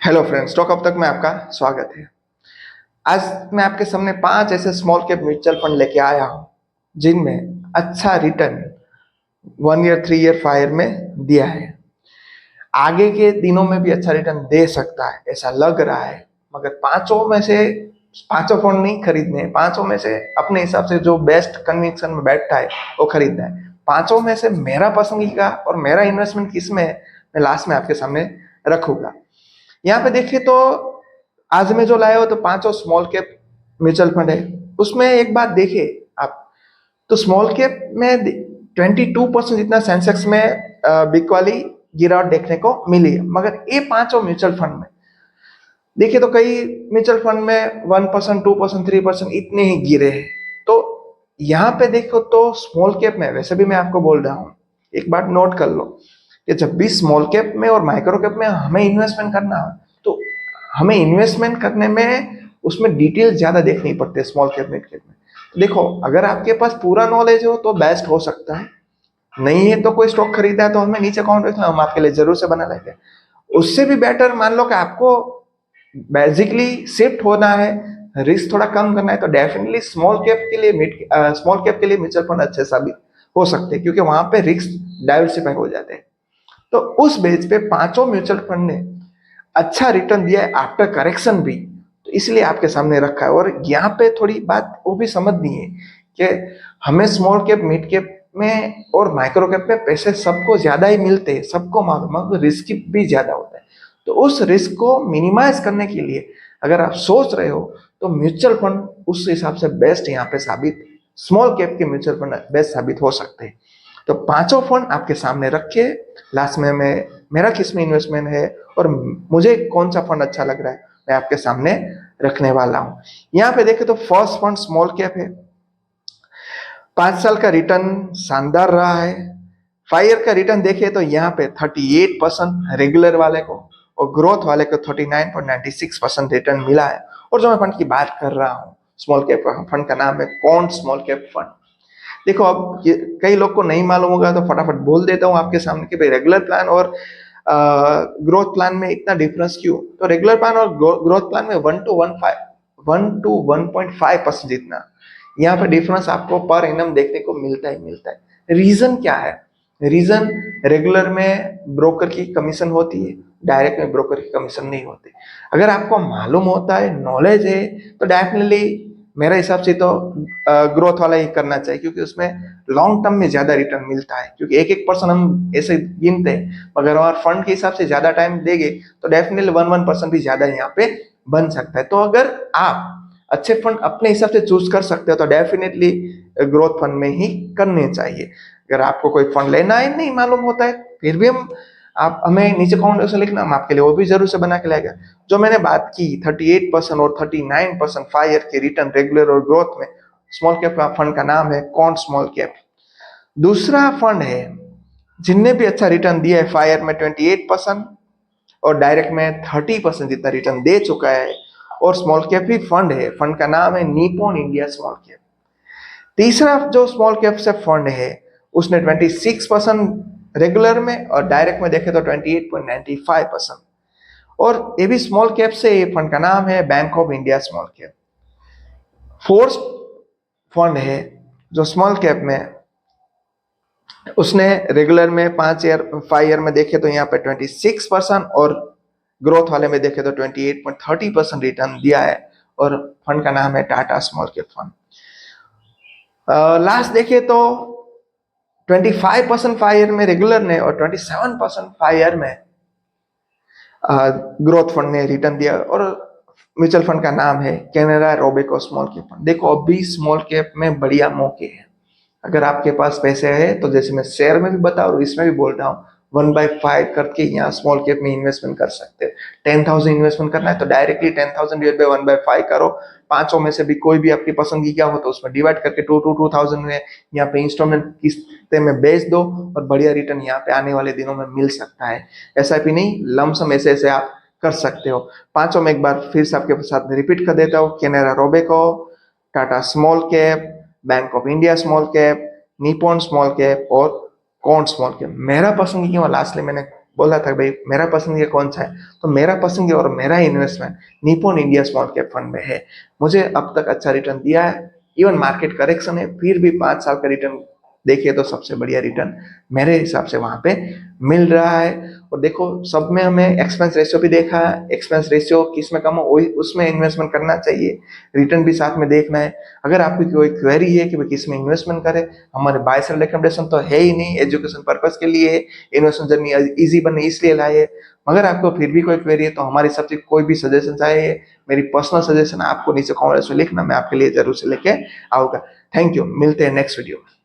Hello friends, stock अब तक में आपका स्वागत है। आज मैं आपके सामने 5 ऐसे स्मॉल कैप म्यूचुअल फंड लेके आया हूं जिनमें अच्छा रिटर्न 1 ईयर, 3 ईयर, 5 ईयर में दिया है। आगे के दिनों में भी अच्छा रिटर्न दे सकता है ऐसा लग रहा है, मगर पांचों में से पांचों फंड नहीं खरीदने हैं। पांचों में से अपने हिसाब से जो बेस्ट कन्विक्शन में बैठता है वो खरीदना है। पांचों में से मेरा पसंदीदा और मेरा इन्वेस्टमेंट किसमें है, मैं लास्ट में आपके सामने रखूंगा। यहाँ पे देखिए तो आज मैं जो लाया हो तो पांचों स्मॉल कैप म्यूचुअल फंड है। उसमें एक बात देखिए आप, तो स्मॉल कैप में 22% जितना सेंसेक्स में बिक वाली गिरावट देखने को मिली है, मगर ये पांचों म्यूचुअल फंड में देखिए तो कई म्यूचुअल फंड में 1%, 2%, 3% इतने ही गिरे हैं। तो यहाँ पे देखो तो स्मॉल कैप में, वैसे भी मैं आपको बोल रहा हूँ, एक बात नोट कर लो कि जब भी स्मॉल कैप में और माइक्रो कैप में हमें इन्वेस्टमेंट करना है तो हमें इन्वेस्टमेंट करने में उसमें डिटेल ज्यादा देखनी पड़ती है स्मॉल कैप मिड कैप में। तो देखो, अगर आपके पास पूरा नॉलेज हो तो बेस्ट हो सकता है, नहीं है तो कोई स्टॉक खरीदा है तो हमें नीचे अकाउंट रखना, हम आपके लिए जरूर से बना लेंगे। उससे भी बेटर मान लो कि आपको बेसिकली शिफ्ट होना है, रिस्क थोड़ा कम करना है, तो डेफिनेटली स्मॉल कैप के लिए म्यूचुअल फंड अच्छे साबित हो सकते हैं, क्योंकि वहां पे रिस्क डाइवर्सिफाई हो जाते हैं। तो उस बेस पे पांचों म्यूचुअल फंड ने अच्छा रिटर्न दिया है आफ्टर करेक्शन भी, तो इसलिए आपके सामने रखा है। और यहाँ पे थोड़ी बात वो भी समझनी है कि हमें स्मॉल कैप, मिड कैप में और माइक्रो कैप में पैसे सबको ज्यादा ही मिलते हैं, सबको मालूम है, रिस्क भी ज्यादा होता है। तो उस रिस्क को मिनिमाइज करने के लिए अगर आप सोच रहे हो तो म्यूचुअल फंड उस हिसाब से बेस्ट यहाँ पे साबित, स्मॉल कैप के म्यूचुअल फंड बेस्ट साबित हो सकते हैं। तो पांचों फंड आपके सामने रखे, लास्ट में मैं मेरा किस में इन्वेस्टमेंट है और मुझे कौन सा फंड अच्छा लग रहा है मैं आपके सामने रखने वाला हूं। यहाँ पे देखे तो फर्स्ट फंड स्मॉल कैप है। 5 साल का रिटर्न शानदार रहा है। 5 ईयर का रिटर्न देखिए तो यहाँ पे 38% रेगुलर वाले को और ग्रोथ वाले को 39.96% रिटर्न मिला है। और जो मैं फंड की बात कर रहा हूँ, स्मॉल कैप फंड का नाम है कौन स्मॉल कैप फंड। देखो, अब ये कई लोग को नहीं मालूम होगा तो फटाफट बोल देता हूँ आपके सामने कि भाई रेगुलर प्लान और ग्रोथ प्लान में इतना डिफरेंस क्यों। तो रेगुलर प्लान और ग्रोथ प्लान में 1 to 1.5% जितना यहाँ पर डिफरेंस आपको पर एनम देखने को मिलता ही मिलता है। रीजन क्या है? रीजन, रेगुलर में ब्रोकर की कमीशन होती है, डायरेक्ट में ब्रोकर की कमीशन नहीं होती। अगर आपको मालूम होता है, नॉलेज है, तो डेफिनेटली मेरे हिसाब से तो ग्रोथ वाला ही करना चाहिए, क्योंकि उसमें लॉन्ग टर्म में ज्यादा रिटर्न मिलता है। क्योंकि एक एक परसेंट हम ऐसे गिनते हैं, मगर हमारे फंड के हिसाब से ज्यादा टाइम देंगे तो डेफिनेटली 1% भी ज्यादा यहाँ पे बन सकता है। तो अगर आप अच्छे फंड अपने हिसाब से चूज कर सकते हो तो डेफिनेटली ग्रोथ फंड में ही करने चाहिए। अगर आपको कोई फंड लेना है, नहीं मालूम होता है, फिर भी हम आप हमें नीचे कमेंट से लिखना, हम आपके लिए वो भी जरूर से बना के लाएगा। जो मैंने बात की 38% और 39% 5 ईयर के रिटर्न रेगुलर और ग्रोथ में, स्मॉल कैप फंड का नाम है कौन स्मॉल कैप। दूसरा फंड है जिनने भी अच्छा रिटर्न दिया है, 5 ईयर में 28% और डायरेक्ट में 30% जितना रिटर्न दे चुका है, और स्मॉल कैप ही फंड है। फंड का नाम है निप्पॉन इंडिया स्मॉल कैप। तीसरा जो स्मॉल कैप से फंड है उसने 26% रेगुलर में और डायरेक्ट में देखे तो 28.95%, और ये भी स्मॉल कैप से, ये फंड का नाम है bank of India small cap. Fourth fund है जो स्मॉल कैप में, उसने रेगुलर में 5 ईयर में देखे तो यहाँ पे 26% और ग्रोथ वाले में देखे तो 28.30% रिटर्न दिया है, और फंड का नाम है Tata small cap fund. Last देखिए तो 25% 5 ईयर में रेगुलर ने और 27% 5 ईयर में ग्रोथ फंड ने रिटर्न दिया, और म्यूचुअल फंड का नाम है Canara Robeco small cap fund. देखो, अभी स्मॉल कैप में बढ़िया मौके हैं। अगर आपके पास पैसे है तो जैसे मैं शेयर में भी बता रहा हूँ, इसमें भी बोल रहा हूँ, 1/5 करके यहाँ स्मॉल कैप में इन्वेस्टमेंट कर सकते हैं। 10,000 इन्वेस्टमेंट करना है तो डायरेक्टली 10,000 डिवाइड बाय 1/5 करो। पांचों में से भी कोई भी आपकी पसंद की क्या हो तो उसमें डिवाइड करके 2,000 में यहाँ पे इंस्टॉलमेंट किस्तें में बेच दो, और बढ़िया रिटर्न यहाँ पे आने वाले दिनों में मिल सकता है। SIP नहीं, लमसम ऐसे ऐसे आप कर सकते हो। पांचों में एक बार फिर से आपके साथ रिपीट कर देता हूँ, Canara Robeco, Tata small cap, bank of India small cap, Nippon small cap और कौन स्मॉल कैप। मेरा पसंद क्यों लास्टली मैंने बोला था भाई मेरा पसंदीदा कौन सा है, तो मेरा पसंदीदा और मेरा investment Nippon India small cap fund में है। मुझे अब तक अच्छा रिटर्न दिया है। इवन मार्केट करेक्शन है फिर भी 5 साल का रिटर्न देखिए तो सबसे बढ़िया रिटर्न मेरे हिसाब से वहां पे मिल रहा है। और देखो सब में हमें एक्सपेंस रेशियो भी देखा है, एक्सपेंस रेशियो किस में कम हो वही उसमें इन्वेस्टमेंट करना चाहिए, रिटर्न भी साथ में देखना है। अगर आपकी कोई क्वेरी है कि भाई किस में इन्वेस्टमेंट करें, हमारे बाय सेल रिकमेंडेशन तो है ही नहीं, एजुकेशन पर्पस के लिए है, इन्वेस्टमेंट जर्नी इजी बने इसलिए लाए है। मगर आपको फिर भी कोई क्वेरी है तो हमारी सबसे कोई भी सजेशन चाहे, मेरी पर्सनल सजेशन आपको नीचे कमेंट्स में लिखना, मैं आपके लिए जरूर से लेके आऊंगा। थैंक यू, मिलते हैं नेक्स्ट वीडियो में।